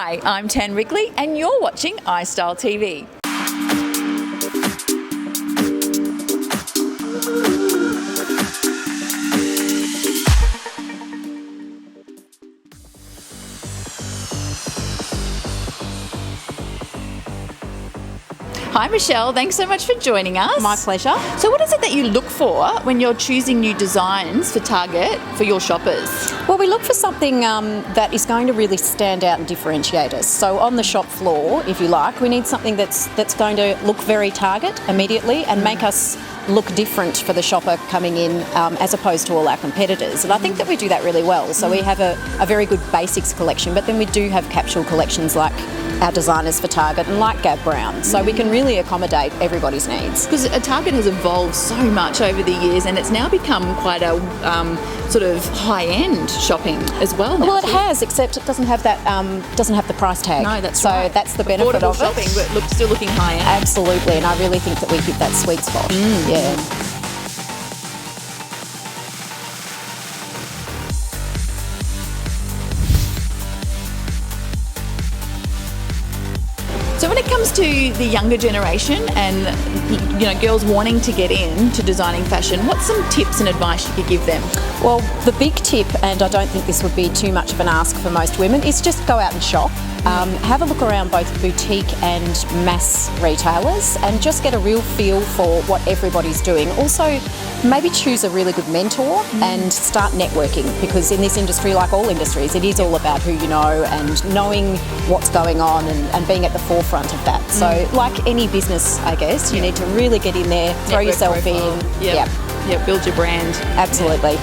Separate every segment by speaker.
Speaker 1: Hi, I'm Tan Wrigley and you're watching Istyle TV. Hi Michelle, thanks so much for joining us.
Speaker 2: My pleasure.
Speaker 1: So what is it that you look for when you're choosing new designs for Target for your shoppers?
Speaker 2: Well, we look for something that is going to really stand out and differentiate us. So on the shop floor, if you like, we need something that's going to look very Target immediately and make us look different for the shopper coming in as opposed to all our competitors. And I think that we do that really well. So we have a very good basics collection, but then we do have capsule collections like our designers for Target and like Gab Brown. So we can really accommodate everybody's needs.
Speaker 1: Because Target has evolved so much over the years and it's now become quite a sort of high-end shopping as well now.
Speaker 2: Well, it has, except it doesn't have that doesn't have the price tag.
Speaker 1: No, that's
Speaker 2: so
Speaker 1: right.
Speaker 2: So that's the benefit
Speaker 1: affordable
Speaker 2: of
Speaker 1: shopping,
Speaker 2: it.
Speaker 1: But still looking high-end.
Speaker 2: Absolutely, and I really think that we hit that sweet spot. Yeah.
Speaker 1: So when it comes to the younger generation and girls wanting to get into designing fashion, what's some tips and advice you could give them?
Speaker 2: Well, the big tip, and I don't think this would be too much of an ask for most women, is just go out and shop. Have a look around both boutique and mass retailers and just get a real feel for what everybody's doing. Also, maybe choose a really good mentor and start networking, because in this industry, like all industries, it is all about who you know and knowing what's going on and being at the forefront of that. So like any business, I guess, you need to really get in there, throw
Speaker 1: Network
Speaker 2: yourself
Speaker 1: profile.
Speaker 2: in.
Speaker 1: Yeah, build your brand.
Speaker 2: Absolutely.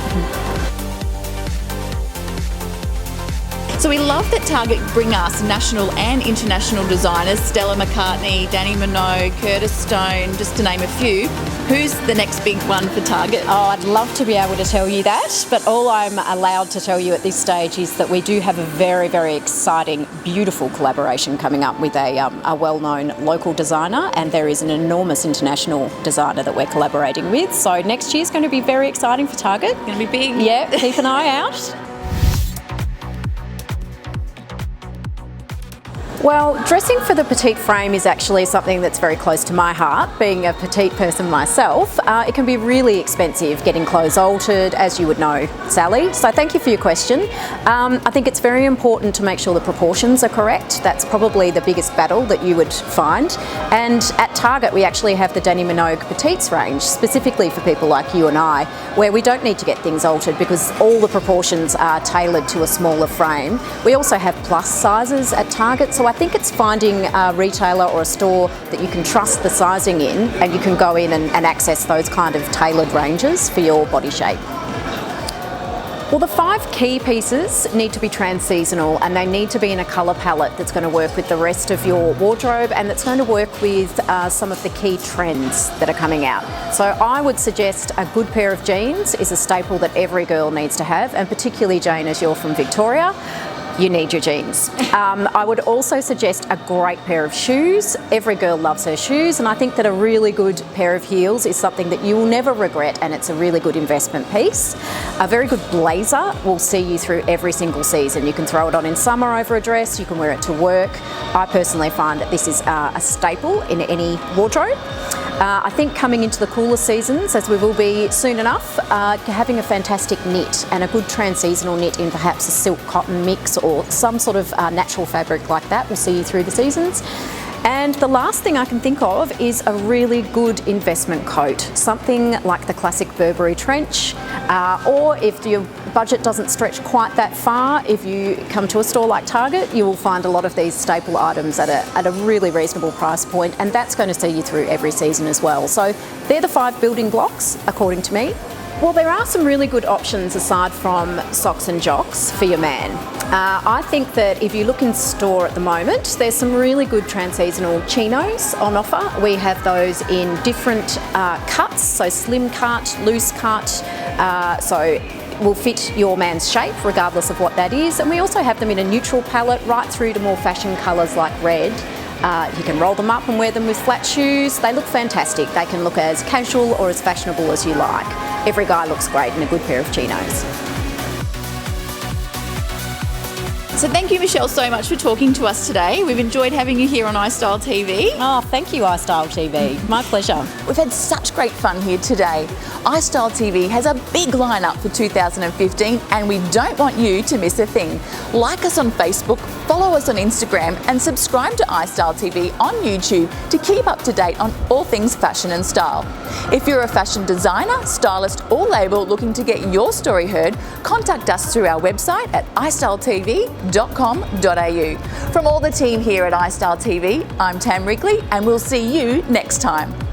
Speaker 1: So we love that Target bring us national and international designers, Stella McCartney, Danny Minogue, Curtis Stone, just to name a few. Who's the next big one for Target?
Speaker 2: Oh, I'd love to be able to tell you that, but all I'm allowed to tell you at this stage is that we do have a very, very exciting, beautiful collaboration coming up with a well-known local designer, and there is an enormous international designer that we're collaborating with. So next year's going to be very exciting for Target.
Speaker 1: Going to be big.
Speaker 2: Yeah, keep an eye out. Well, dressing for the petite frame is actually something that's very close to my heart. Being a petite person myself, it can be really expensive getting clothes altered, as you would know, Sally. So thank you for your question. I think it's very important to make sure the proportions are correct. That's probably the biggest battle that you would find. And at Target, we actually have the Danny Minogue Petites range, specifically for people like you and I, where we don't need to get things altered because all the proportions are tailored to a smaller frame. We also have plus sizes at Target, so I think it's finding a retailer or a store that you can trust the sizing in, and you can go in and access those kind of tailored ranges for your body shape. Well, the 5 key pieces need to be trans-seasonal, and they need to be in a colour palette that's going to work with the rest of your wardrobe and that's going to work with some of the key trends that are coming out. So I would suggest a good pair of jeans is a staple that every girl needs to have, and particularly, Jane, as you're from Victoria, you need your jeans. I would also suggest a great pair of shoes. Every girl loves her shoes, and I think that a really good pair of heels is something that you will never regret, and it's a really good investment piece. A very good blazer will see you through every single season. You can throw it on in summer over a dress, you can wear it to work. I personally find that this is a staple in any wardrobe. I think coming into the cooler seasons, as we will be soon enough, having a fantastic knit and a good trans-seasonal knit in perhaps a silk cotton mix or some sort of natural fabric like that will see you through the seasons. And the last thing I can think of is a really good investment coat, something like the classic Burberry trench, or if your budget doesn't stretch quite that far, if you come to a store like Target, you will find a lot of these staple items at a really reasonable price point, and that's going to see you through every season as well. So they're the 5 building blocks, according to me. Well, there are some really good options aside from socks and jocks for your man. I think that if you look in store at the moment, there's some really good trans-seasonal chinos on offer. We have those in different cuts, so slim cut, loose cut, so will fit your man's shape regardless of what that is. And we also have them in a neutral palette right through to more fashion colours like red. You can roll them up and wear them with flat shoes. They look fantastic. They can look as casual or as fashionable as you like. Every guy looks great in a good pair of chinos.
Speaker 1: So thank you, Michelle, so much for talking to us today. We've enjoyed having you here on Istyle TV.
Speaker 2: Oh, thank you, Istyle TV. My pleasure.
Speaker 1: We've had such great fun here today. Istyle TV has a big lineup for 2015 and we don't want you to miss a thing. Like us on Facebook, follow us on Instagram and subscribe to Istyle TV on YouTube to keep up to date on all things fashion and style. If you're a fashion designer, stylist or label looking to get your story heard, contact us through our website at istyletv.com.au. From all the team here at Istyle TV, I'm Tam Wrigley and we'll see you next time.